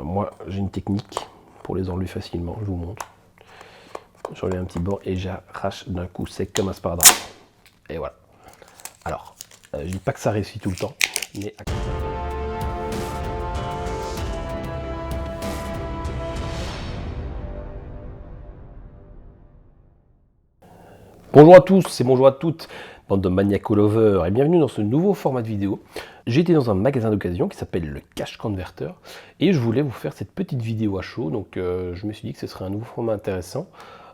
Moi j'ai une technique pour les enlever facilement, je vous montre. J'enlève un petit bord et j'arrache d'un coup sec comme un sparadrap. Et voilà. Alors, je dis pas que ça réussit tout le temps, mais... Bonjour à tous et bonjour à toutes, bande de maniaco-lovers, et bienvenue dans ce nouveau format de vidéo. J'ai été dans un magasin d'occasion qui s'appelle le Cash Converter et je voulais vous faire cette petite vidéo à chaud, donc je me suis dit que ce serait un nouveau format intéressant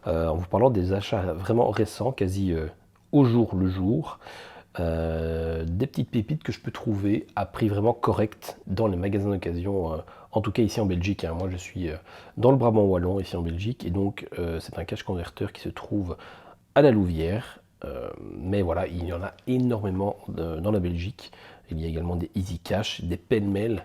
en vous parlant des achats vraiment récents, quasi au jour le jour. Des petites pépites que je peux trouver à prix vraiment correct dans les magasins d'occasion, en tout cas ici en Belgique. Moi je suis dans le Brabant wallon ici en Belgique et donc c'est un cash converter qui se trouve à la Louvière, mais voilà, il y en a énormément dans la Belgique. Il y a également des Easy Cash, des pêle-mêle,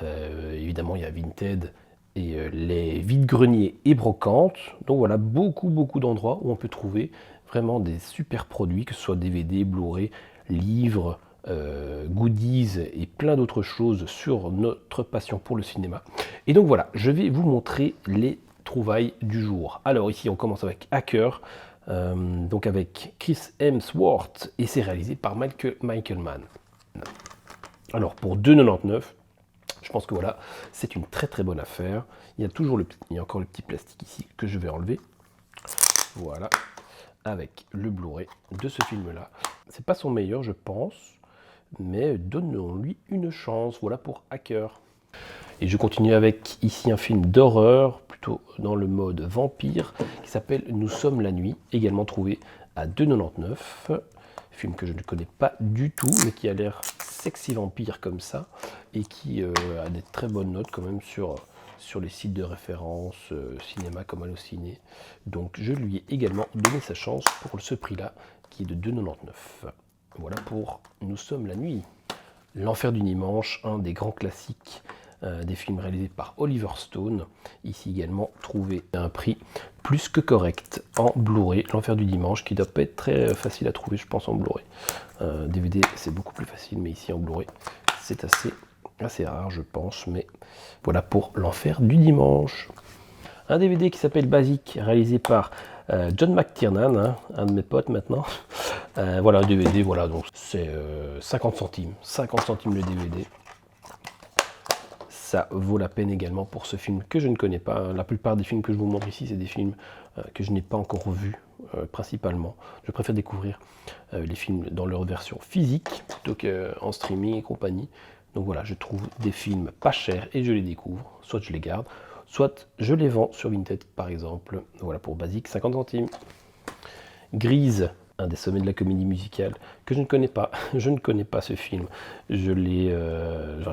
évidemment il y a Vinted et les vides-greniers et brocantes. Donc voilà, beaucoup d'endroits où on peut trouver vraiment des super produits, que ce soit DVD, Blu-ray, livres, goodies et plein d'autres choses sur notre passion pour le cinéma. Et donc voilà, je vais vous montrer les trouvailles du jour. Alors ici on commence avec Hacker, donc avec Chris Hemsworth, et c'est réalisé par Michael Mann. Alors pour 2,99 €, je pense que voilà, c'est une très bonne affaire. Il y a encore le petit plastique ici que je vais enlever. Voilà, avec le Blu-ray de ce film-là. C'est pas son meilleur, je pense, mais donnons-lui une chance. Voilà pour Hacker. Et je continue avec ici un film d'horreur, plutôt dans le mode vampire, qui s'appelle Nous sommes la nuit, également trouvé à 2,99 €. Film que je ne connais pas du tout, mais qui a l'air sexy vampire comme ça, et qui a des très bonnes notes quand même sur les sites de référence, cinéma comme Allociné. Donc je lui ai également donné sa chance pour ce prix-là, qui est de 2,99 €. Voilà pour Nous sommes la nuit. L'Enfer du dimanche, un des grands classiques des films réalisés par Oliver Stone, ici également trouvé à un prix plus que correct en Blu-ray. L'Enfer du dimanche, qui doit pas être très facile à trouver, je pense, en Blu-ray. DVD, c'est beaucoup plus facile, mais ici en Blu-ray, c'est assez rare, je pense. Mais voilà pour L'Enfer du dimanche. Un DVD qui s'appelle Basic, réalisé par John McTiernan, un de mes potes maintenant. Voilà, un DVD, voilà, donc c'est 50 centimes. 50 centimes le DVD. Ça vaut la peine également pour ce film que je ne connais pas. La plupart des films que je vous montre ici, c'est des films que je n'ai pas encore vus, principalement. Je préfère découvrir les films dans leur version physique plutôt qu'en streaming et compagnie. Donc voilà, je trouve des films pas chers et je les découvre. Soit je les garde, soit je les vends sur Vinted par exemple. Voilà pour Basique, 50 centimes. Grise, un des sommets de la comédie musicale que je ne connais pas. Je ne connais pas ce film. Je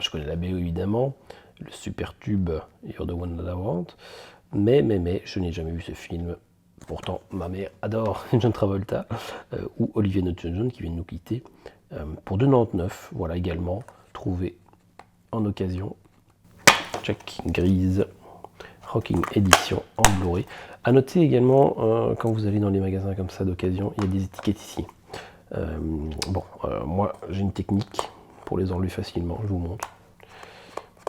connais la BO évidemment, le super tube You're the One That I Want, mais je n'ai jamais vu ce film. Pourtant, ma mère adore John Travolta ou Olivia Newton-John qui vient de nous quitter. Pour 2,99 €, voilà également trouvé en occasion. Check, Grise, Rocking Edition en Blu-ray. A noter également, quand vous allez dans les magasins comme ça d'occasion, il y a des étiquettes ici. Moi j'ai une technique pour les enlever facilement, je vous montre.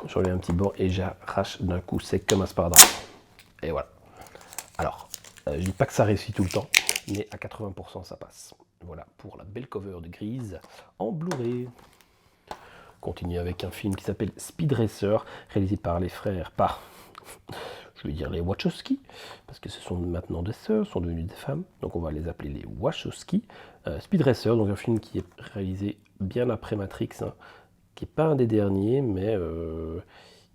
J'enlève un petit bord et j'arrache d'un coup sec comme un sparadrap. Et voilà. Alors, je dis pas que ça réussit tout le temps, mais à 80% ça passe. Voilà pour la belle cover de Grise en Blu-ray. Continue avec un film qui s'appelle Speed Racer, réalisé par les frères, je vais dire les Wachowski, parce que ce sont maintenant des sœurs, sont devenues des femmes, donc on va les appeler les Wachowski. Speed Racer, donc un film qui est réalisé bien après Matrix, qui n'est pas un des derniers, mais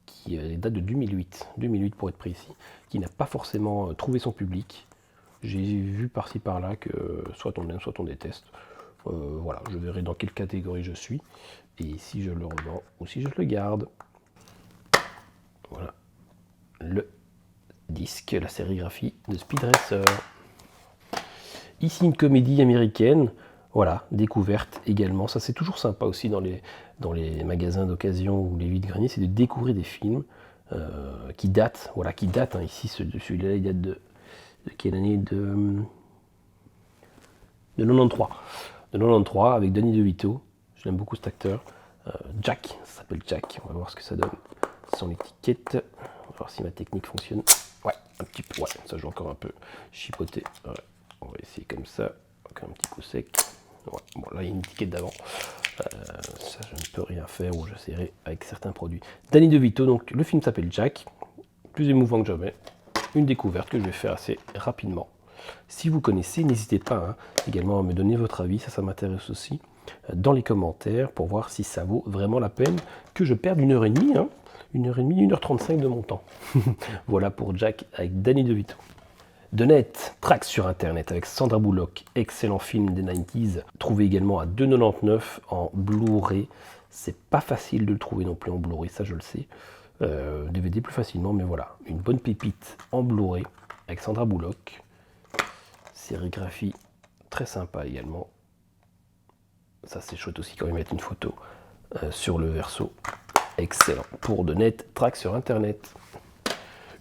qui date de 2008 pour être précis, qui n'a pas forcément trouvé son public. J'ai vu par-ci par-là que soit on aime, soit on déteste. Voilà, je verrai dans quelle catégorie je suis, et si je le revends ou si je le garde. Voilà le disque, la sérigraphie de Speed Racer. Ici une comédie américaine, voilà, découverte également. Ça c'est toujours sympa aussi dans les magasins d'occasion ou les vides-greniers, c'est de découvrir des films qui datent. Voilà, qui datent. Ici celui-là il date de quelle année, de 93. De 93 avec Danny DeVito. Je l'aime beaucoup cet acteur. Jack, ça s'appelle Jack. On va voir ce que ça donne. sans l'étiquette. On va voir si ma technique fonctionne. Ouais, un petit peu, ouais, ça joue encore un peu chipoté. Ouais, on va essayer comme ça, encore un petit coup sec. Ouais, bon, là il y a une étiquette d'avant. Ça je ne peux rien faire, ou j'essaierai avec certains produits. Danny DeVito, donc le film s'appelle Jack, plus émouvant que jamais. Une découverte que je vais faire assez rapidement. Si vous connaissez, n'hésitez pas hein, également à me donner votre avis, ça m'intéresse aussi, dans les commentaires, pour voir si ça vaut vraiment la peine que je perde 1h30, hein, 1h30, 1h35 de mon temps. Voilà pour Jack avec Danny DeVito. The Net, Tracks sur Internet avec Sandra Bullock, excellent film des 90s, trouvé également à 2,99 en Blu-ray. C'est pas facile de le trouver non plus en Blu-ray, ça je le sais. DVD plus facilement, mais voilà, une bonne pépite en Blu-ray avec Sandra Bullock. Sérigraphie très sympa également. Ça c'est chouette aussi quand ils mettent une photo sur le verso. Excellent pour The Net, Tracks sur Internet.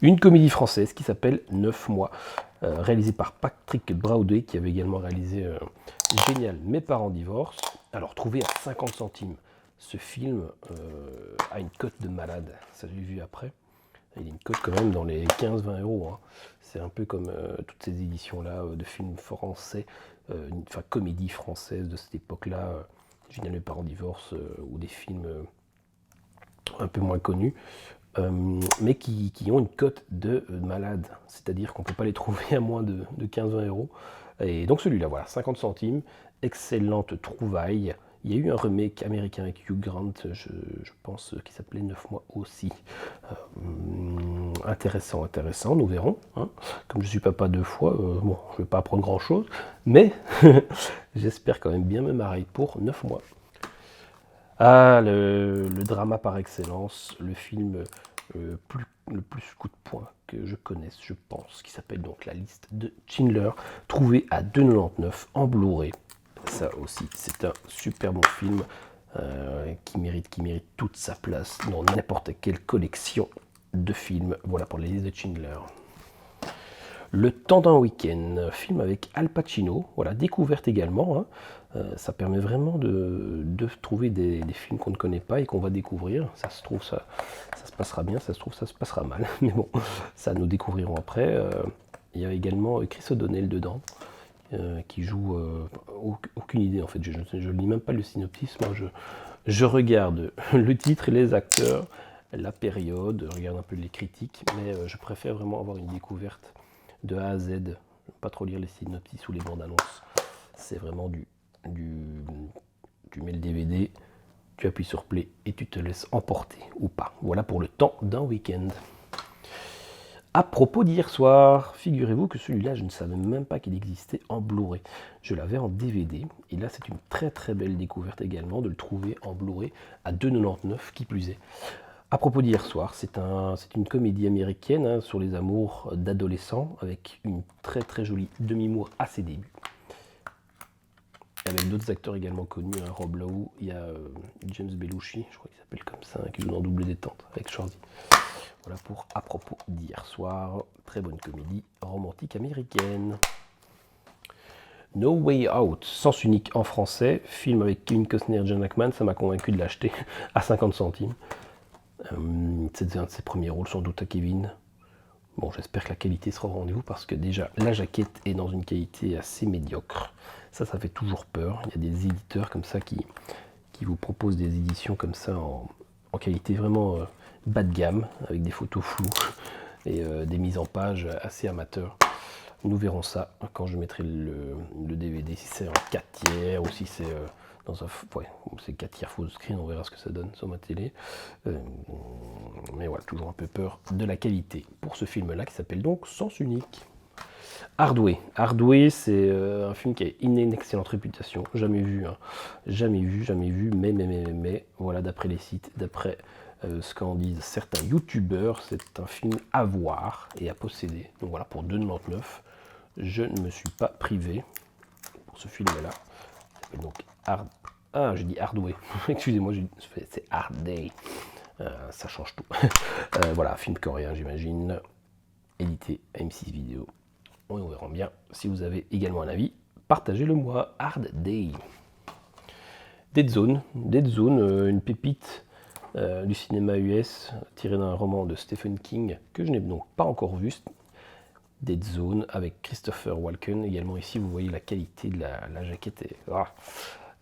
Une comédie française qui s'appelle 9 mois, réalisée par Patrick Braudé, qui avait également réalisé Génial, mes parents divorcent. Alors, trouvé à 50 centimes. Ce film a une cote de malade, ça j'ai vu après. Il a une cote quand même dans les 15-20 euros. Hein. C'est un peu comme toutes ces éditions-là de films français, enfin comédies françaises de cette époque-là, Génial, mes parents divorcent, ou des films un peu moins connus. Mais qui ont une cote de malade, c'est-à-dire qu'on ne peut pas les trouver à moins de 15-20 euros. Et donc celui-là, voilà, 50 centimes, excellente trouvaille. Il y a eu un remake américain avec Hugh Grant, je pense, qui s'appelait 9 mois aussi. Intéressant, intéressant, nous verrons. Hein. Comme je suis papa 2 fois, bon, je ne vais pas apprendre grand-chose, mais j'espère quand même bien me marrer pour 9 mois. Ah, le drama par excellence, le film le plus coup de poing que je connaisse, je pense, qui s'appelle donc La Liste de Schindler, trouvé à 2,99 en Blu-ray. Ça aussi, c'est un super bon film qui mérite toute sa place dans n'importe quelle collection de films. Voilà pour La Liste de Schindler. Le temps d'un week-end, film avec Al Pacino, voilà, découverte également. Hein. Ça permet vraiment de trouver des films qu'on ne connaît pas et qu'on va découvrir. Ça se trouve, ça se passera bien, ça se trouve, ça se passera mal. Mais bon, ça nous découvrirons après. Il y a également Chris O'Donnell dedans, qui joue... aucune idée en fait, je ne lis même pas le synopsis. Moi, je regarde le titre et les acteurs, la période, je regarde un peu les critiques, mais je préfère vraiment avoir une découverte de A à Z, pas trop lire les synopsis ou les bandes annonces. C'est vraiment tu mets le DVD, tu appuies sur play et tu te laisses emporter ou pas. Voilà pour le temps d'un week-end. À propos d'hier soir, figurez-vous que celui-là, je ne savais même pas qu'il existait en Blu-ray. Je l'avais en DVD et là c'est une très très belle découverte également de le trouver en Blu-ray à 2,99 qui plus est. À propos d'hier soir, c'est une comédie américaine hein, sur les amours d'adolescents avec une très très jolie demi-moire à ses débuts. Avec d'autres acteurs également connus, hein, Rob Lowe, il y a James Belushi, je crois qu'il s'appelle comme ça, hein, qui joue dans Double Détente avec Schwarzy. Voilà pour À propos d'hier soir, très bonne comédie romantique américaine. No Way Out, Sens unique en français, film avec Kevin Costner et John Hackman, ça m'a convaincu de l'acheter à 50 centimes. C'est un de ses premiers rôles sans doute à Kevin. Bon, j'espère que la qualité sera au rendez-vous parce que déjà la jaquette est dans une qualité assez médiocre. Ça fait toujours peur. Il y a des éditeurs comme ça qui vous proposent des éditions comme ça en qualité vraiment bas de gamme, avec des photos floues et des mises en page assez amateurs. Nous verrons ça quand je mettrai le DVD, si c'est en 4 tiers ou si c'est dans un... Ouais, c'est 4 tiers full screen, on verra ce que ça donne sur ma télé. Mais voilà, toujours un peu peur de la qualité pour ce film-là qui s'appelle donc Sens unique. Hardway. Hardway, c'est un film qui a une excellente réputation. Jamais vu, hein. Jamais vu, mais voilà, d'après les sites, d'après ce qu'en disent certains youtubeurs, c'est un film à voir et à posséder. Donc voilà, pour 2,99, je ne me suis pas privé pour ce film-là. Donc j'ai dit Hardway. Excusez-moi, c'est Hard Day. Ça change tout. Voilà, film coréen, j'imagine. Édité M6 Vidéo. On verra bien. Si vous avez également un avis, partagez-le moi. Hard Day. Dead Zone, une pépite du cinéma US, tiré d'un roman de Stephen King, que je n'ai donc pas encore vu, Dead Zone, avec Christopher Walken. Également ici, vous voyez la qualité de la jaquette, et,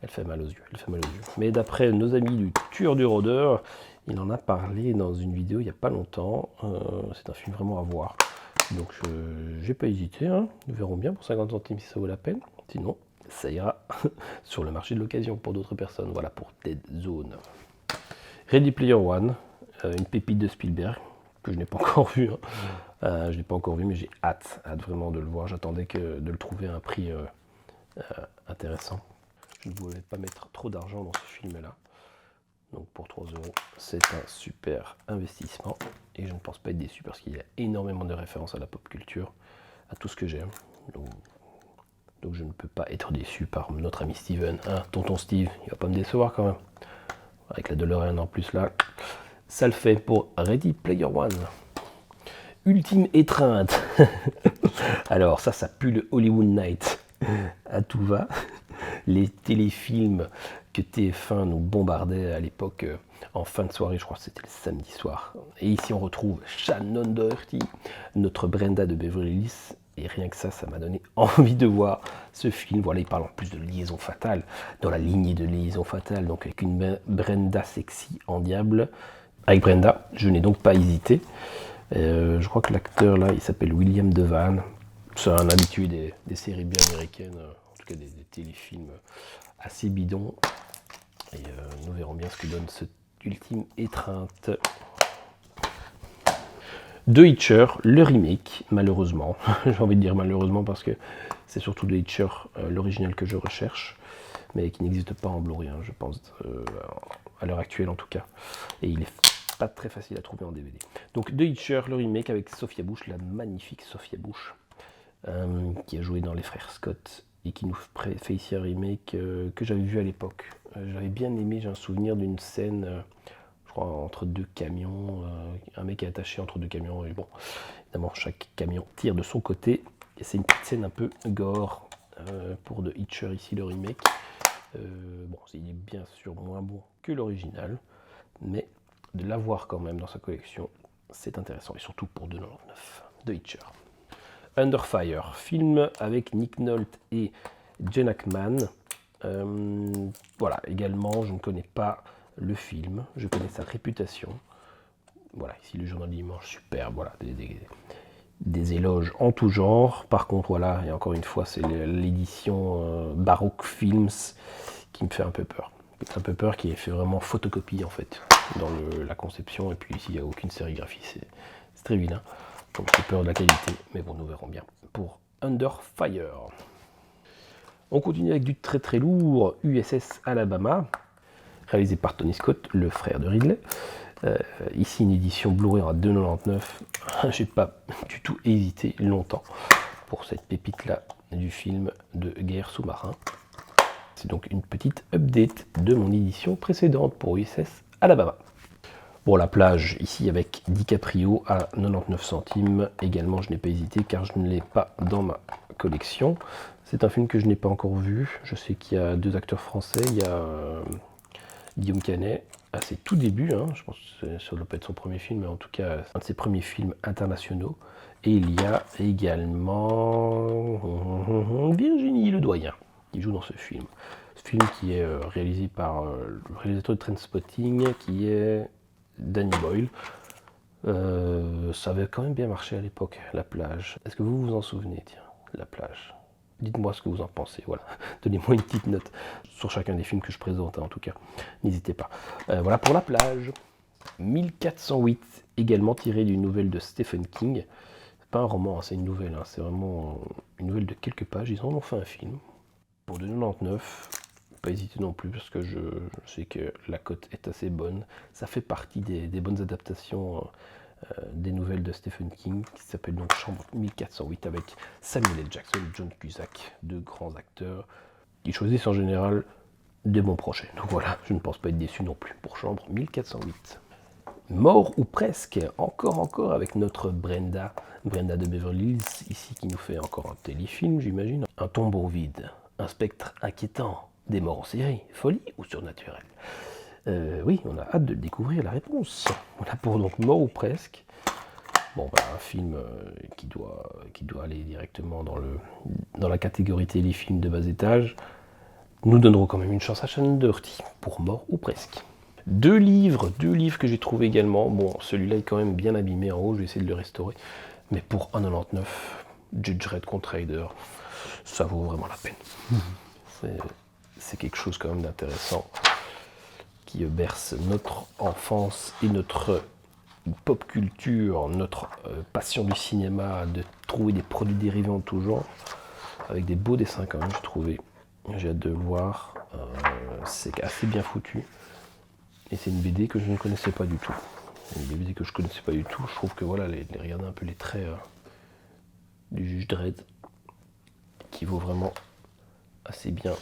elle fait mal aux yeux, elle fait mal aux yeux. Mais d'après nos amis du Tueur du Rôdeur, il en a parlé dans une vidéo il n'y a pas longtemps. C'est un film vraiment à voir. Donc j'ai pas hésité, hein. Nous verrons bien pour 50 centimes si ça vaut la peine. Sinon, ça ira sur le marché de l'occasion pour d'autres personnes. Voilà pour Dead Zone. Ready Player One, une pépite de Spielberg que je n'ai pas encore vu. Hein. Je n'ai pas encore vu, mais j'ai hâte vraiment de le voir. J'attendais de le trouver à un prix intéressant. Je ne voulais pas mettre trop d'argent dans ce film-là. Donc pour 3 €, c'est un super investissement. Et je ne pense pas être déçu parce qu'il y a énormément de références à la pop culture, à tout ce que j'aime. Donc je ne peux pas être déçu par notre ami Steven. Hein, tonton Steve, il va pas me décevoir quand même. Avec la DeLorean en plus là. Ça le fait pour Ready Player One. Ultime étreinte. Alors ça pue le Hollywood Night. À tout va. Les téléfilms que TF1 nous bombardait à l'époque en fin de soirée, je crois que c'était le samedi soir. Et ici on retrouve Shannon Doherty, notre Brenda de Beverly Hills. Et rien que ça m'a donné envie de voir ce film. Voilà, il parle en plus de liaison fatale, dans la lignée de liaison fatale, donc avec une Brenda sexy en diable. Avec Brenda, je n'ai donc pas hésité. Je crois que l'acteur là, il s'appelle William Devane. C'est un habitué des séries bien américaines, en tout cas des téléfilms assez bidons. Et nous verrons bien ce que donne cette ultime étreinte. The Hitcher, le remake, malheureusement. J'ai envie de dire malheureusement parce que c'est surtout The Hitcher, l'original que je recherche, mais qui n'existe pas en Blu-ray, hein, je pense, à l'heure actuelle en tout cas. Et il est pas très facile à trouver en DVD. Donc The Hitcher, le remake avec Sophia Bush, la magnifique Sophia Bush, qui a joué dans Les Frères Scott et qui nous fait ici un remake que j'avais vu à l'époque. J'avais bien aimé, j'ai un souvenir d'une scène, je crois, entre deux camions, un mec est attaché entre deux camions, et bon, évidemment, chaque camion tire de son côté, et c'est une petite scène un peu gore pour The Hitcher ici, le remake. Bon, il est bien sûr moins bon que l'original, mais de l'avoir quand même dans sa collection, c'est intéressant, et surtout pour 2,99 $. The Hitcher. Under Fire, film avec Nick Nolte et Gene Hackman. Voilà, également, je ne connais pas le film, je connais sa réputation. Voilà, ici le journal du dimanche, superbe, voilà, des éloges en tout genre. Par contre, voilà, et encore une fois, c'est l'édition Baroque Films qui me fait un peu peur. Un peu peur, qui est fait vraiment photocopie en fait, dans la conception, et puis ici, il n'y a aucune sérigraphie, c'est très vilain. Donc j'ai peur de la qualité, mais bon, nous verrons bien. Pour Under Fire. On continue avec du très très lourd, USS Alabama, réalisé par Tony Scott, le frère de Ridley. Ici une édition Blu-ray à 2,99 $. J'ai pas du tout hésité longtemps pour cette pépite là du film de guerre sous-marin. C'est donc une petite update de mon édition précédente pour USS Alabama. Bon, la plage, ici avec DiCaprio à 99 centimes. Également, je n'ai pas hésité car je ne l'ai pas dans ma collection. C'est un film que je n'ai pas encore vu. Je sais qu'il y a 2 acteurs français. Il y a Guillaume Canet à ses tout débuts. Hein. Je pense que ça doit pas être son premier film, mais en tout cas, un de ses premiers films internationaux. Et il y a également Virginie Ledoyen qui joue dans ce film. Ce film qui est réalisé par le réalisateur de Trainspotting, qui est Danny Boyle. Ça avait quand même bien marché à l'époque, La plage. Est-ce que vous vous en souvenez, tiens, La plage? Dites-moi ce que vous en pensez, voilà. Donnez-moi une petite note sur chacun des films que je présente, hein, en tout cas. N'hésitez pas. Voilà pour La plage. 1408, également tiré d'une nouvelle de Stephen King. C'est pas un roman, hein, c'est une nouvelle. Hein, c'est vraiment une nouvelle de quelques pages. Ils en ont fait un film. Pour 2,99 $. Pas hésiter non plus parce que je sais que la cote est assez bonne. Ça fait partie des bonnes adaptations des nouvelles de Stephen King qui s'appelle donc Chambre 1408 avec Samuel L. Jackson et John Cusack, 2 grands acteurs qui choisissent en général des bons projets. Donc voilà, je ne pense pas être déçu non plus pour Chambre 1408. Mort ou presque, encore avec notre Brenda de Beverly Hills, ici qui nous fait encore un téléfilm, j'imagine. Un tombeau vide, un spectre inquiétant, des morts en série, folie ou surnaturel. Oui, on a hâte de découvrir la réponse. Voilà pour donc Mort ou presque. Bon, bah, un film qui doit aller directement dans la catégorie téléfilm de bas étage. Nous donnerons quand même une chance à Shannon Doherty pour Mort ou presque. Deux livres que j'ai trouvé également. Bon, celui-là est quand même bien abîmé en haut, je vais essayer de le restaurer. Mais pour 1,99, Judge Dredd contre Raider, ça vaut vraiment la peine. C'est quelque chose quand même d'intéressant qui berce notre enfance et notre pop culture, notre passion du cinéma, de trouver des produits dérivés en tout genre, avec des beaux dessins quand même, j'ai trouvé. J'ai hâte de le voir. C'est assez bien foutu. Et c'est une BD que je ne connaissais pas du tout. Une BD que je ne connaissais pas du tout. Je trouve que voilà, regardez un peu les traits du Juge Dredd, qui vaut vraiment assez bien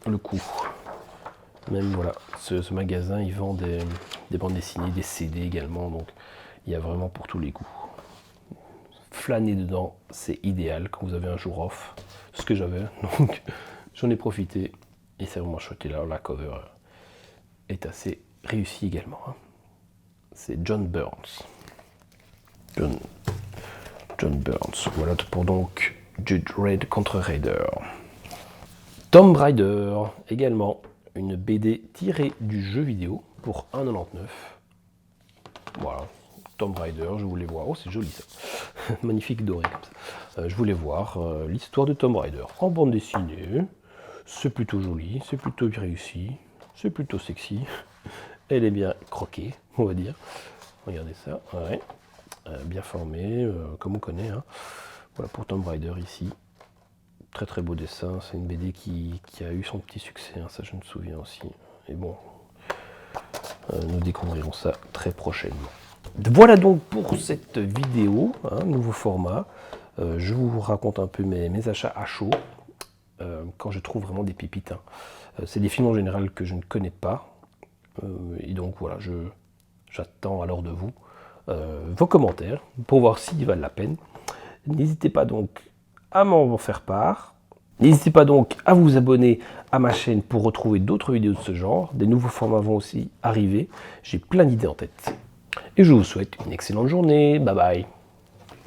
le coup. Même voilà, ce magasin, il vend des bandes dessinées, des CD également, donc il y a vraiment pour tous les goûts. Flâner dedans, c'est idéal quand vous avez un jour off, ce que j'avais, donc j'en ai profité et c'est vraiment chouette. Et là, la cover est assez réussie également. C'est John Burns. John Burns. Voilà pour donc Judge Dredd contre Raider. Tomb Raider également. Une BD tirée du jeu vidéo pour 1,99. Voilà, Tomb Raider, je voulais voir. Oh, c'est joli ça. Magnifique doré comme ça. Je voulais voir l'histoire de Tomb Raider en bande dessinée. C'est plutôt joli, c'est plutôt réussi, c'est plutôt sexy. Elle est bien croquée, on va dire. Regardez ça, ouais. Bien formée, comme on connaît. Hein. Voilà pour Tomb Raider ici. Très très beau dessin, c'est une BD qui a eu son petit succès, hein, ça je me souviens aussi. Et bon, nous découvrirons ça très prochainement. Voilà donc pour cette vidéo, hein, nouveau format. Je vous raconte un peu mes achats à chaud, quand je trouve vraiment des pépites. Hein. C'est des films en général que je ne connais pas. Et donc voilà, j'attends alors de vous vos commentaires pour voir s'ils valent la peine. N'hésitez pas donc à m'en faire part. N'hésitez pas donc à vous abonner à ma chaîne pour retrouver d'autres vidéos de ce genre. Des nouveaux formats vont aussi arriver. J'ai plein d'idées en tête. Et je vous souhaite une excellente journée. Bye bye.